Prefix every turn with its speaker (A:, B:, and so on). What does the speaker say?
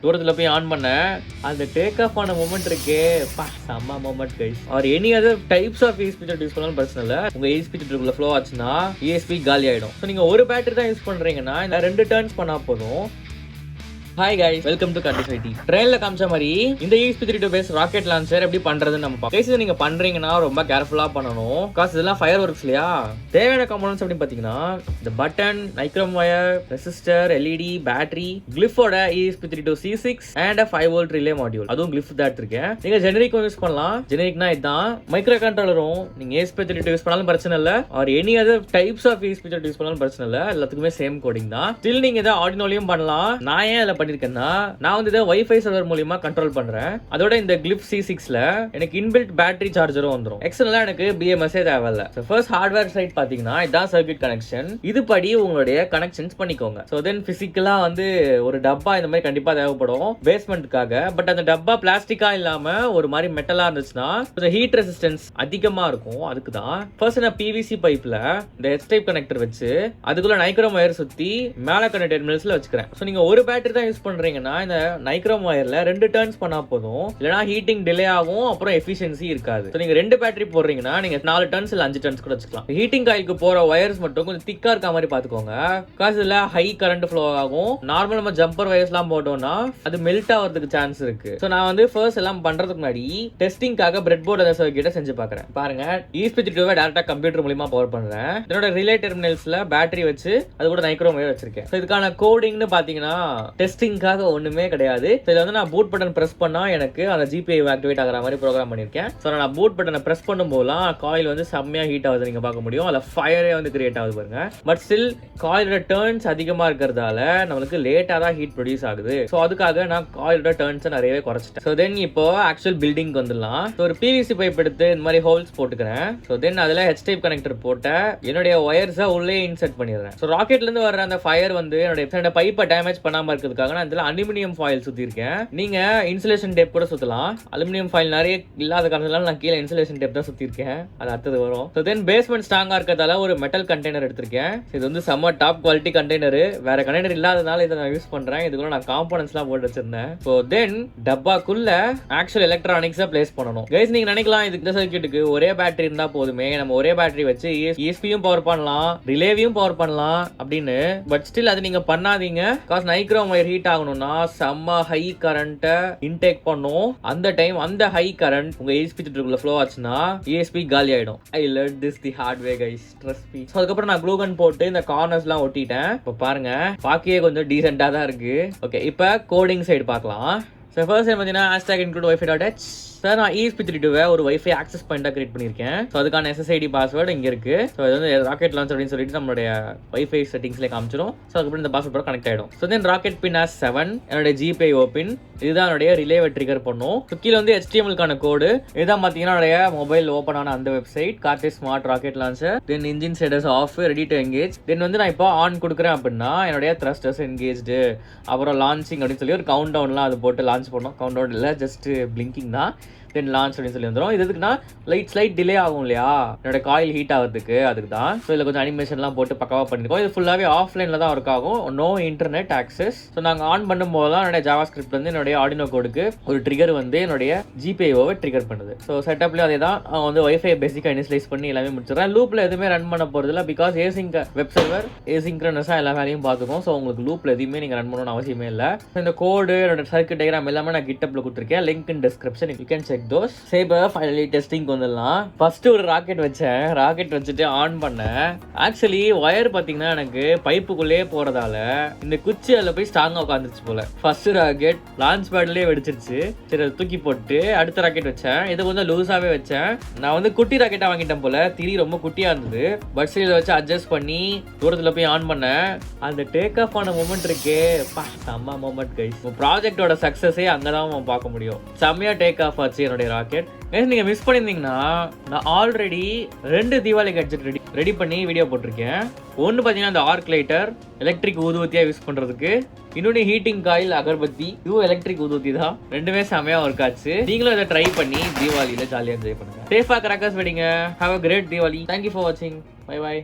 A: தூரத்தில் போய் ஆன் பண்ணேன். அந்த டேக் ஆஃப் ஆன மூமெண்ட் இருக்கே, செம்ம moment guys. Or any other types of ESP32 use பண்ணாலும் பிரச்சனை இல்லை. உங்க ESP32 ஃப்ளோ ஆச்சுன்னா ESP காலி ஆயிடும். ஸோ நீங்க ஒரு பேட்டரி தான் யூஸ் பண்றீங்கன்னா இந்த 2 டர்ன்ஸ் பண்ணா போதும். ஹாய் கைஸ், வெல்கம் டு கண்டிசைட்டி. ட்ரெயின்ல காமிச்ச மாதிரி இந்த ESP32 பேஸ் ராக்கெட் லான்ச்சர் எப்படி பண்றதுன்னு நம்ம பார்க்கலாம். கேஸ் நீங்க பண்றீங்கன்னா ரொம்ப கேர்ஃபுல்லா பண்ணணும். காசு இதெல்லாம் ஃபயர் ஒர்க்ஸ் இல்லையா. தேவையான காம்போனன்ட்ஸ் அப்படின்னு பாத்தீங்கன்னா இந்த button, nichrome wire, resistor, LED, battery, கிளிஃபோட ESP32 C6 and 5 volt relay module. அதுவும் கிளிஃப் தான் எடுத்திருக்கேன். நீங்க ஜெனரிக்கும் யூஸ் பண்ணலாம். ஜெனரிக்னா இதுதான். மைக்ரோ கண்ட்ரோலரும் நீங்க ESP32 யூஸ் பண்ணாலும் பிரச்சனை இல்லை. Or any other types of ESP32 use பண்ணாலும் பிரச்சனை இல்லை. எல்லாத்துக்குமே சேம் கோடிங் தான். ஸ்டில் நீங்க இதை ஆர்டினோலையும் பண்ணலாம். நான் ஏன் இதை நான் வந்து இதை Wifi Server மூலமா கண்ட்ரோல் பண்றேன். அதோட இந்த கிளிப் C6ல எனக்கு இன்பில்ட் பேட்டரி சார்ஜரும் வந்துரும். எக்ஸ்டர்னலா எனக்கு BMS தேவையில்ல. சோ ஃபர்ஸ்ட் ஹார்ட்வேர் சைட் பாத்தீங்கன்னா இதான் சர்க்யூட் கனெக்ஷன். இது படி உங்களுடைய கனெக்ஷன்ஸ் பண்ணிக்கோங்க. சோ தென் பிசிக்கலா வந்து ஒரு டப்பா இந்த மாதிரி கண்டிப்பா தேவைப்படும் பேஸ்மெண்ட்காக. பட் அந்த டப்பா பிளாஸ்டிக்கா இல்லாம ஒரு மாதிரி மெட்டலா இருந்துச்சுன்னா கொஞ்சம் ஹீட் ரெசிஸ்டன்ஸ் அதிகமா இருக்கும். அதுக்கு தான் ஃபர்ஸ்ட் நான் PVC பைப்ல இந்த H டைப் கனெக்டர் வச்சு அதுக்குள்ள நைக்ரோம் வயர் சுத்தி மேல கனெக்ட் டெர்மினல்ஸ்ல வச்சுக்கிறேன். சோ நீங்க ஒரு பேட்டரி தான் யூஸ் பண்றீங்கன்னா இந்த நைக்ரோம் வயர்ல 2 டர்ன்ஸ் பண்ணா போதும். இல்லனா ஹீட்டிங் டிலே ஆகும், அப்புறம் எஃபிஷியன்சி இருக்காது. சோ நீங்க 2 பேட்டரி போடுறீங்கன்னா நீங்க 4 டர்ன்ஸ் இல்ல 5 டர்ன்ஸ் கூட வச்சுக்கலாம். ஹீட்டிங் காயிலுக்கு போற வயர்ஸ் மட்டும் கொஞ்சம் திக்கா இருக்க மாதிரி பாத்துக்கோங்க. காசு இல்ல ஹை கரண்ட் ஃப்ளோ ஆகும். நார்மல் நம்ம ஜம்பர் வயர்ஸ்லாம் போட்டோம்னா அது மெல்ட் ஆகிறதுக்கு சான்ஸ் இருக்கு. சோ நான் வந்து ஃபர்ஸ்ட் எல்லாம் பண்றதுக்கு முன்னாடி டெஸ்டிங்காக பிரெட் போர்டு அந்த சர்க்யூட்டை செஞ்சு பார்க்கறேன். பாருங்க, ESP32 டைரக்டா கம்ப்யூட்டர் மூலமா பவர் பண்றேன். இதோட ரிலே டெர்மினல்ஸ்ல பேட்டரி வச்சு அது கூட நைக்ரோம் வயர் வச்சிருக்கேன். சோ இதுக்கான கோடிங்னு பாத்தீங்கன்னா டெஸ்டிங்காக ஒண்ணுமே கிடையாது. இதுல வந்து நான் பூட் பட்டன் பிரஸ் பண்ணா எனக்கு அந்த GPIO ஆக்டிவேட் ஆகிற மாதிரி ப்ரோக்ராம் பண்ணிருக்கேன். சோ நான் பூட் பட்டனை பிரஸ் பண்ணும்போதெல்லாம் காயில் வந்து செம்மையா ஹீட் ஆகுது நீங்க பார்க்க முடியும். அதுல ஃபயரே வந்து கிரியேட் ஆகுது பாருங்க. பட் ஸ்டில் காயிலோட டர்ன்ஸ் அதிகமா இருக்கிறதால நம்மளுக்கு லேட்டா தான் ஹீட் ப்ரொடியூஸ் ஆகுது. சோ அதுக்காக நான் காயிலோட டர்ன்ஸை நிறையவே குறைச்சிட்டேன். சோ தென் இப்போ ஆக்சுவல் பில்டிங் வந்துடலாம். ஒரு PVC பைப் எடுத்து இந்த மாதிரி ஹோல்ஸ் போட்டுக்கிறேன். சோ தென் அதுல H டைப் கனெக்டர் போட்ட என்னுடைய வயர்ஸை உள்ளே இன்சர்ட் பண்ணிடுறேன். சோ ராக்கெட்ல இருந்து வர அந்த ஃபயர் வந்து என்னோட பைப்பை டேமேஜ் பண்ணாம இருக்கிறதுக்காக நான் இதுல அலுமினியம் ஃபாயில் சுத்தி இருக்கேன். நீங்க இன்சுலேஷன் டேப் கூட சுத்தலாம். அலுமினியம் ஃபாயில் நிறைய இல்லாத காரணத்தால நான் கீழே இன்சுலேஷன் டேப் தான் சுத்தி இருக்கேன். அது அடுத்தது வரும். சோ தென் பேஸ்மெண்ட் ஸ்ட்ராங்கா இருக்கிறதால ஒரு மெட்டல் கண்டெய்னர் எடுத்திருக்கேன். இது வந்து செம்ம டாப் குவாலிட்டி கண்டெய்னர். வேற கண்டெய்னர் இல்லாதனால இதை நான் யூஸ் பண்றேன். இதுக்குள்ள நான் காம்போனன்ட்ஸ் எல்லாம் போட்டு வச்சிருந்தேன். சோ தென் டப்பாக்குள்ள ஆக்சுவல் எலக்ட்ரானிக்ஸை பிளேஸ் பண்ணணும். கைஸ் நீங்க நினைக்கலாம் இதுக்கு இந்த சர்க்யூட்டுக்கு ஒரே பேட்டரி இருந்தா போதுமே, நம்ம ஒரே பேட்டரி வச்சு ESP-யும் பவர் பண்ணலாம், ரிலேவையும் பவர் பண்ணலாம் அப்படின்னு. பட் ஸ்டில் அது நீங்க பண்ணாதீங்க. காஸ் நைக்ரோம் வயர் ஹீட் ஆகணும்னா செம்ம ஹை கரண்ட் இன்டேக் பண்ணும். அந்த டைம் அந்த ஹை கரண்ட் உங்க ESP32 ஃப்ளோ ஆச்சுன்னா ESP காலி ஆயிடும். I learn this the hard way guys, trust me. So அதுக்கப்புறம் நான் க்ளூ கன் போட்டு இந்த கார்னர்ஸ்லாம் ஒட்டிட்டேன். இப்போ பாருங்க, பாக்கியே கொஞ்சம் டீசென்ட்டா தான் இருக்கு. ஓகே, இப்போ கோடிங் சைடு பார்க்கலாம். ஸோ ஃபர்ஸ்ட் பார்த்தீங்கன்னா ஹேஷ்டாக் இன்க்ளூட் wifi.h. சார் நான் ESP32 ஒரு வைஃபை ஆக்சஸ் பாயிண்டா கிரியேட் பண்ணியிருக்கேன். ஸோ அதுக்கான SSID பாஸ்வேர்டு இங்கே இருக்கு. ஸோ இது வந்து ராக்கெட் லான்ச் அப்படின்னு சொல்லிட்டு நம்மளுடைய வைஃபை செட்டிங்ஸ்லேயே காமிச்சிடும். ஸோ அதுக்கப்புறம் இந்த பாஸ்வேர்ட் கனெக்ட் ஆகிடும். ஸோ தென் ராக்கெட் பின் S7 என்னுடைய GPIO பின். இதுதான் என்னுடைய ரிலேவை ட்ரிகர் பண்ணும். ஸோ கீழே வந்து HTML-க்கான கோடு. இதுதான் பார்த்தீங்கன்னா என்னுடைய மொபைல் ஓப்பன் ஆன அந்த வெப்சைட் கார்டே smart rocket launcher. Then engine status off, ready to engage. Then வந்து நான் இப்போ ஆன் கொடுக்குறேன் அப்படின்னா என்னுடைய த்ரஸ்டர்ஸ் என்கேஜ்டு, அப்புறம் லான்ச்சிங் அப்படின்னு சொல்லி ஒரு கவுண்ட் டவுன்லாம் அது போட்டு லான்ச் பண்ணோம். கவுண்ட் டவுன் இல்லை, ஜஸ்ட் பிளிங்கிங் தான். தென் லான்ச் அப்படின்னு சொல்லி வந்துடும். இது எதுக்குன்னா ஸ்லைட் டிலே ஆகும் இல்லையா என்னோட காயில் ஹீட் ஆகிறதுக்கு, அதுக்கு தான். ஸோ இதில் கொஞ்சம் அனிமேஷன்லாம் போட்டு பக்காவாக பண்ணியிருக்கோம். இது ஃபுல்லாகவே ஆஃப்லைனில் தான் ஒர்க் ஆகும், நோ இன்டர்நெட் ஆக்சஸ். ஸோ நாங்கள் ஆன் பண்ணும்போது தான் என்னுடைய ஜாவா ஸ்கிரிப்ட் வந்து என்னுடைய ஆர்டினோ கோடுக்கு ஒரு ட்ரிகர் வந்து என்னுடைய GPIO-வை ட்ரிகர் பண்ணுது. ஸோ செட்டப்லேயும் அதே தான். வந்து வைஃபை பேசிக்காக இனிஷியலைஸ் பண்ணி எல்லாமே முடிச்சிடறேன். லூப்பில் எதுவுமே ரன் பண்ண போகிறது இல்லை. பிகாஸ் ஏசிங் வெப் சர்வர் ஏசிங்க்ரனஸாக எல்லா வேலையும் பார்த்துக்கும். ஸோ உங்களுக்கு லூப்பில் எதுவுமே நீங்கள் ரன் பண்ணணும்னு அவசியமே இல்லை. இந்த கோடு என்னோட சர்க்யூட் டயக்ராம் எல்லாமே நான் கிட்டப்பில் கொடுத்துருக்கேன். Link in description, you can check those. சேப ஃபைனலி டெஸ்டிங் வந்துடலாம். ஃபர்ஸ்ட் ஒரு ராக்கெட் வச்சேன். ராக்கெட் வச்சுட்டு ஆன் பண்ணேன். ஆக்சுவலி ஒயர் பார்த்தீங்கன்னா எனக்கு பைப்புக்குள்ளே போறதால இந்த குச்சி அதில் போய் ஸ்ட்ராங்காக உட்காந்துருச்சு போல. ஃபர்ஸ்ட் ராக்கெட் லான்ச் பேட்லேயே வெடிச்சிருச்சு. சரி, அதை தூக்கி போட்டு அடுத்த ராக்கெட் வச்சேன். இதை கொஞ்சம் லூஸாகவே வச்சேன். நான் வந்து குட்டி ராக்கெட்டாக வாங்கிட்டேன் போல, திரி ரொம்ப குட்டியாக இருந்தது. பட் இதை வச்சு அட்ஜஸ்ட் பண்ணி தூரத்தில் போய் ஆன் பண்ணேன். அந்த டேக் ஆஃப் ஆன மூமெண்ட் இருக்கே, செம்ம மூமெண்ட் கைஸ். ப்ராஜெக்டோட சக்ஸஸே அங்கே தான் பார்க்க முடியும். செம்மையா டேக் ஆஃப் ஆச்சு என்னுடைய ராக்கெட். நீங்க மிஸ் பண்ணியிருந்தீங்கன்னா நான் ஆல்ரெடி 2 தீபாவளி கேட்ஜெட் ரெடி பண்ணி வீடியோ போட்டிருக்கேன். ஒன்று பார்த்தீங்கன்னா அந்த ஆர்க் லைட்டர் எலக்ட்ரிக் ஊதுவத்தியாக யூஸ் பண்ணுறதுக்கு, இன்னொன்று ஹீட்டிங் காயில் அகர்பத்தி, இதுவும் எலக்ட்ரிக் ஊதுவத்தி தான். ரெண்டுமே செமையாக ஒர்க் ஆச்சு. நீங்களும் இதை ட்ரை பண்ணி தீபாவளியில் ஜாலியாக என்ஜாய் பண்ணுங்க. சேஃபாக கிராக்கர்ஸ் வெடிங்க. Have a great Deepavali. Thank you for வாட்சிங். பை பாய்.